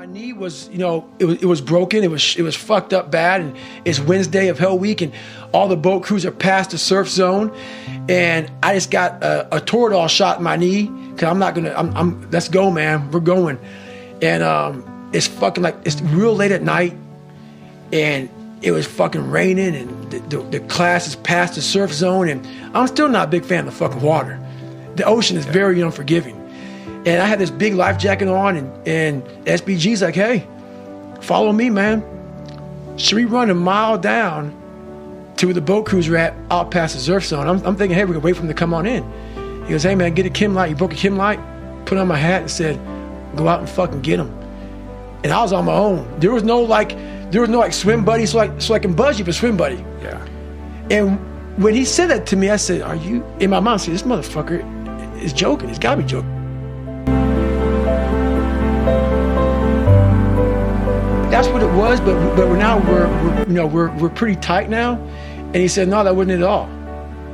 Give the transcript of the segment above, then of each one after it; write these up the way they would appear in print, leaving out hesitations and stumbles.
My knee was, it was broken. It was fucked up bad, and it's Wednesday of Hell Week, and all the boat crews are past the surf zone, and I just got a Toradol shot in my knee because I'm not gonna. Let's go, man. We're going, and it's fucking like it's real late at night, and it was fucking raining, and the class is past the surf zone, and I'm still not a big fan of the fucking water. The ocean is very unforgiving. And I had this big life jacket on, and SBG's like, hey, follow me, man. Should we run a mile down to where the boat crews are at out past the surf zone? I'm thinking, hey, we're gonna wait for him to come on in. He goes, hey man, get a Kim light. He broke a Kim light, put on my hat and said, go out and fucking get him. And I was on my own. There was no swim buddy, so I can buzz you for swim buddy. Yeah. And when he said that to me, I said, are you, in my mind, I said, this motherfucker is joking. He's gotta be joking. That's what it was, but we're pretty tight now. And he said, no, that wasn't it at all.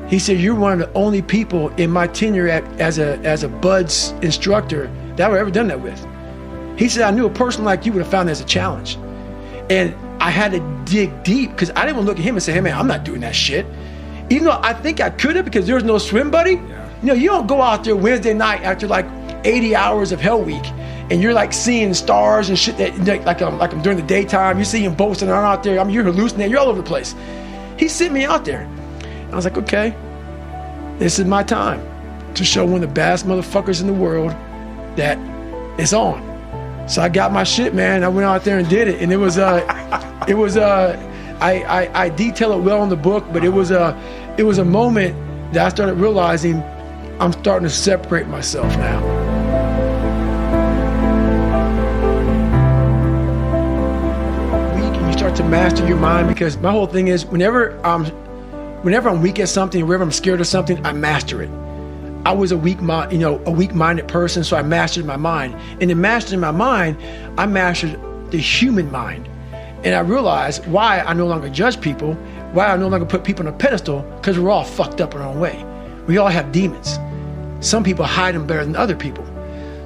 He said, you're one of the only people in my tenure as a BUD/S instructor that I've ever done that with. He said, I knew a person like you would have found that as a challenge. And I had to dig deep because I didn't want to look at him and say, hey man, I'm not doing that shit. Even though I think I could have because there was no swim buddy. Yeah. You don't go out there Wednesday night after like 80 hours of Hell Week and you're like seeing stars and shit that like I'm during the daytime. You're seeing boats that aren't out there. You're hallucinating. You're all over the place. He sent me out there. I was like, okay, this is my time to show one of the baddest motherfuckers in the world that it's on. So I got my shit, man. I went out there and did it, and I detail it well in the book, but it was a moment that I started realizing I'm starting to separate myself now. You start to master your mind, because my whole thing is whenever I'm weak at something, whenever I'm scared of something, I master it. I was a weak-minded person, so I mastered my mind. And in mastering my mind, I mastered the human mind. And I realized why I no longer judge people, why I no longer put people on a pedestal, because we're all fucked up in our own way. We all have demons. Some people hide them better than other people.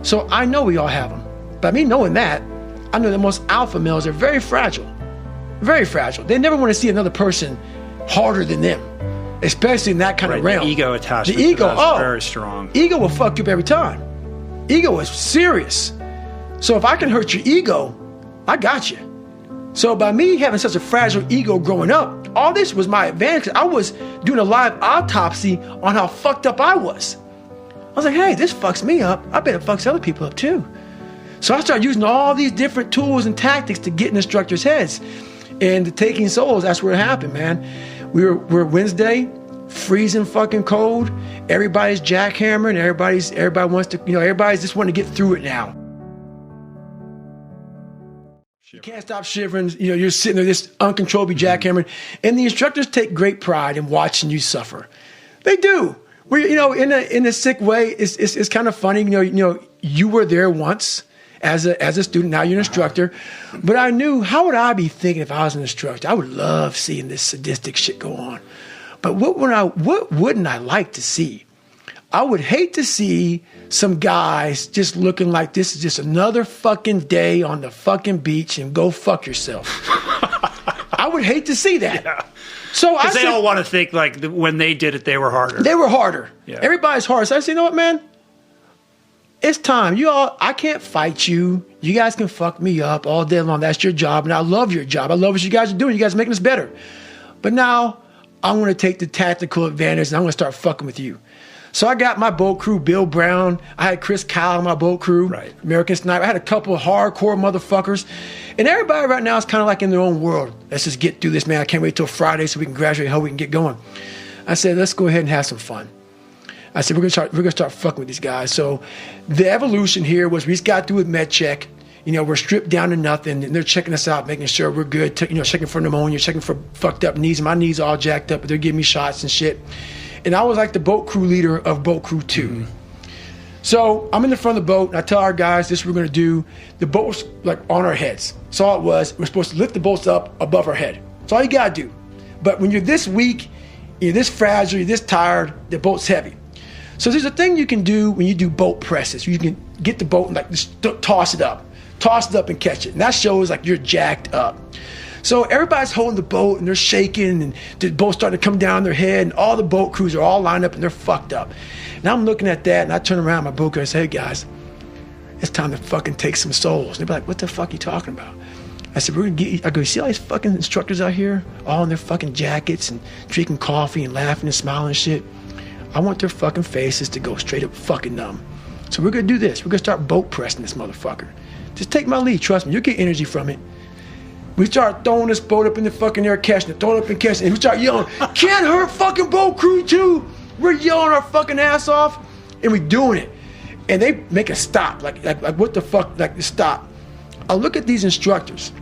So I know we all have them. By me knowing that, I know that most alpha males are very fragile. Very fragile. They never want to see another person harder than them, especially in that kind of realm. The ego attachment. The ego, is very strong. Ego will fuck you up every time. Ego is serious. So if I can hurt your ego, I got you. So by me having such a fragile ego growing up, all this was my advantage. I was doing a live autopsy on how fucked up I was. I was like, hey, this fucks me up. I bet it fucks other people up too. So I started using all these different tools and tactics to get in instructors' heads. And the taking souls, that's where it happened, man. We're Wednesday, freezing fucking cold. Everybody's jackhammering. Everybody wants to, everybody's just wanting to get through it now. You can't stop shivering. You're sitting there, this uncontrollably jackhammering. And the instructors take great pride in watching you suffer. They do. In a sick way, it's kind of funny. You were there once as a student. Now you're an instructor. But I knew, how would I be thinking if I was an instructor? I would love seeing this sadistic shit go on. But what wouldn't I like to see? I would hate to see some guys just looking like this is just another fucking day on the fucking beach and go fuck yourself. I would hate to see that. Yeah. So because they all want to think like when they did it, they were harder. They were harder. Yeah. Everybody's hard. So I said, you know what, man? It's time. I can't fight you. You guys can fuck me up all day long. That's your job. And I love your job. I love what you guys are doing. You guys are making us better. But now I'm going to take the tactical advantage and I'm going to start fucking with you. So I got my boat crew, Bill Brown. I had Chris Kyle on my boat crew, right. American Sniper. I had a couple of hardcore motherfuckers. And everybody right now is kind of like in their own world. Let's just get through this, man. I can't wait till Friday so we can graduate, how we can get going. I said, let's go ahead and have some fun. I said, we're gonna start fucking with these guys. So the evolution here was we just got through with med check. We're stripped down to nothing, and they're checking us out, making sure we're good. Checking for pneumonia, checking for fucked up knees. My knees all jacked up, but they're giving me shots and shit. And I was like the boat crew leader of boat crew 2. Mm-hmm. So I'm in the front of the boat, and I tell our guys, this is what we're gonna do. The boat was like on our heads. So all it was, we're supposed to lift the boats up above our head. That's all you gotta do. But when you're this weak, you're this fragile, you're this tired, the boat's heavy. So there's a thing you can do when you do boat presses. You can get the boat and like just toss it up. toss it up and catch it. And that shows like you're jacked up. So everybody's holding the boat and they're shaking and the boat's starting to come down their head and all the boat crews are all lined up and they're fucked up. And I'm looking at that and I turn around my boat crew and I say, hey guys, it's time to fucking take some souls. And they're like, what the fuck are you talking about? I said, we're gonna get, I go, you see all these fucking instructors out here, all in their fucking jackets and drinking coffee and laughing and smiling and shit. I want their fucking faces to go straight up fucking numb. So we're gonna do this. We're gonna start boat pressing this motherfucker. Just take my lead, trust me, you'll get energy from it. We start throwing this boat up in the fucking air, catching it, throwing it up and catching it, and we start yelling, can't hurt fucking boat crew too. We're yelling our fucking ass off, and we're doing it. And they make a stop, like what the fuck, like stop. I look at these instructors,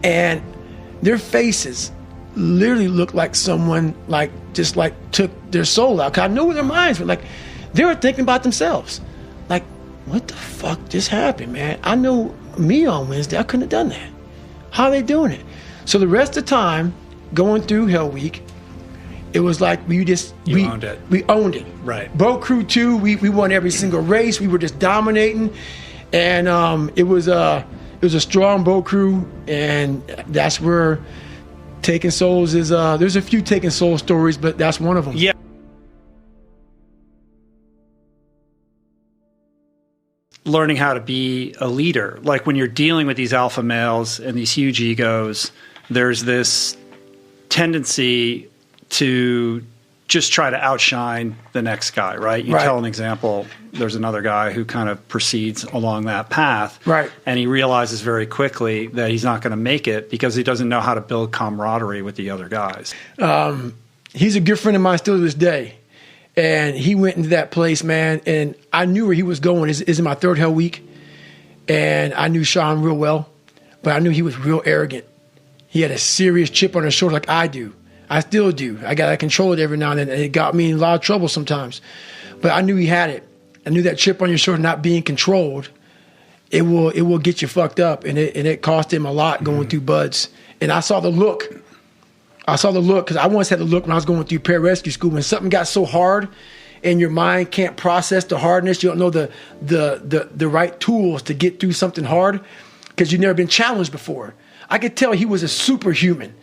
and their faces literally look like someone like just like took their soul out. Cause I know where their minds were. Like they were thinking about themselves. Like, what the fuck just happened, man? I know me on Wednesday, I couldn't have done that. How are they doing it? So the rest of the time, going through Hell Week, it was like we owned it. We owned it. Right. Boat Crew 2, we won every single race. We were just dominating, and it was a strong boat crew, and that's where Taking Souls is. There's a few Taking Soul stories, but that's one of them. Yeah. Learning how to be a leader. Like when you're dealing with these alpha males and these huge egos, there's this tendency to just try to outshine the next guy, right? You tell an example, there's another guy who kind of proceeds along that path. Right. And he realizes very quickly that he's not going to make it because he doesn't know how to build camaraderie with the other guys. He's a good friend of mine still to this day. And he went into that place, man, and I knew where he was going. It's in my third Hell Week, and I knew Sean real well, but I knew he was real arrogant. He had a serious chip on his shoulder like I do. I still do. I got to control it every now and then, and it got me in a lot of trouble sometimes. But I knew he had it. I knew that chip on your shoulder not being controlled, it will get you fucked up, and it cost him a lot going through buds. And I saw the look. Because I once had the look when I was going through pararescue school. When something got so hard and your mind can't process the hardness, you don't know the right tools to get through something hard because you've never been challenged before. I could tell he was a superhuman,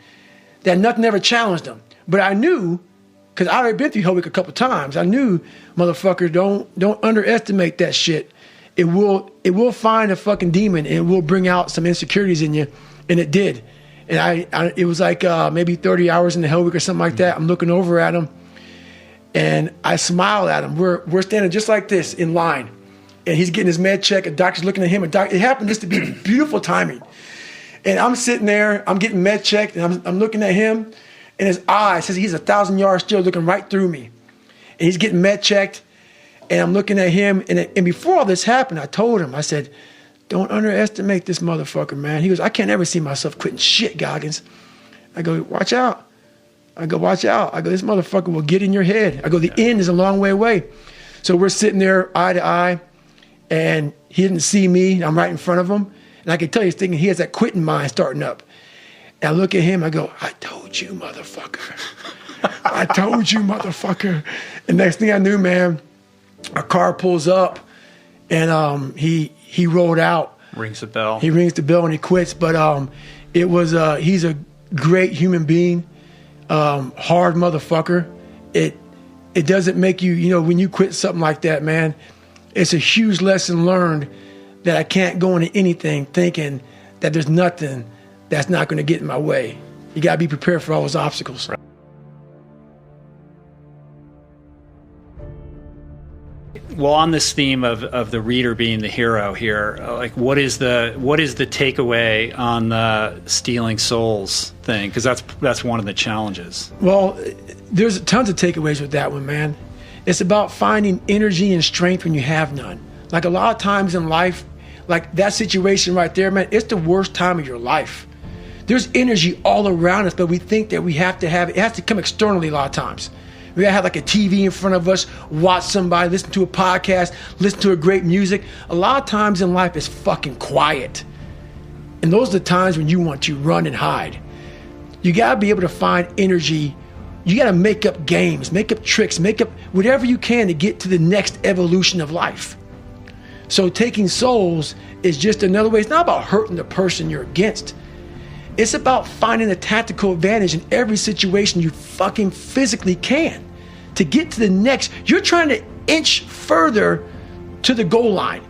that nothing ever challenged him. But I knew, because I already been through Hell Week a couple times, I knew, motherfucker, don't underestimate that shit. It will find a fucking demon and it will bring out some insecurities in you, and it did. And it was like maybe 30 hours in the Hell Week or something like that. I'm looking over at him, and I smile at him. We're standing just like this in line, and he's getting his med check. A doctor's looking at him. It happened just to be beautiful timing. And I'm sitting there. I'm getting med checked, and I'm looking at him, and his eyes says he's 1,000 yards still looking right through me. And he's getting med checked, and I'm looking at him. And before all this happened, I told him, I said, don't underestimate this motherfucker, man. He goes, I can't ever see myself quitting shit, Goggins. I go, watch out. I go, this motherfucker will get in your head. I go, the end is a long way away. So we're sitting there eye to eye, and he didn't see me. I'm right in front of him. And I can tell he's thinking he has that quitting mind starting up. And I look at him, I go, I told you, motherfucker. I told you, motherfucker. And next thing I knew, man, a car pulls up, and he rolled out. Rings the bell. He rings the bell and he quits. But it was he's a great human being, hard motherfucker. It doesn't make you, when you quit something like that, man, it's a huge lesson learned that I can't go into anything thinking that there's nothing that's not going to get in my way. You got to be prepared for all those obstacles. Right. Well, on this theme of the reader being the hero here, like what is the takeaway on the stealing souls thing? Because that's one of the challenges. Well, there's tons of takeaways with that one, man. It's about finding energy and strength when you have none. Like a lot of times in life, like that situation right there, man, it's the worst time of your life. There's energy all around us, but we think that we have to have it. It has to come externally a lot of times. We gotta have like a TV in front of us, watch somebody, listen to a podcast, listen to a great music. A lot of times in life it's fucking quiet. And those are the times when you want to run and hide. You gotta be able to find energy. You gotta make up games, make up tricks, make up whatever you can to get to the next evolution of life. So taking souls is just another way. It's not about hurting the person you're against. It's about finding a tactical advantage in every situation you fucking physically can to get to the next. You're trying to inch further to the goal line.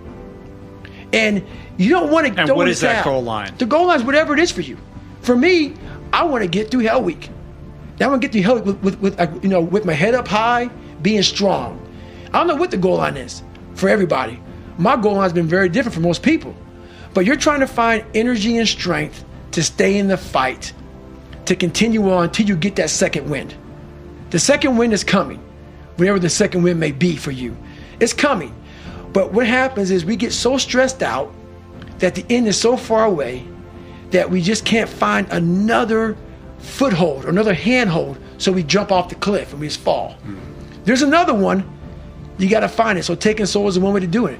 And you don't want to. And what is that goal line? The goal line is whatever it is for you. For me, I want to get through Hell Week. I want to get through Hell Week with my head up high, being strong. I don't know what the goal line is for everybody. My goal line has been very different for most people. But you're trying to find energy and strength to stay in the fight, to continue on until you get that second wind. The second wind is coming, whatever the second wind may be for you. It's coming. But what happens is we get so stressed out that the end is so far away that we just can't find another foothold or another handhold, so we jump off the cliff and we just fall. There's another one, you got to find it. So taking soul is the one way to do it.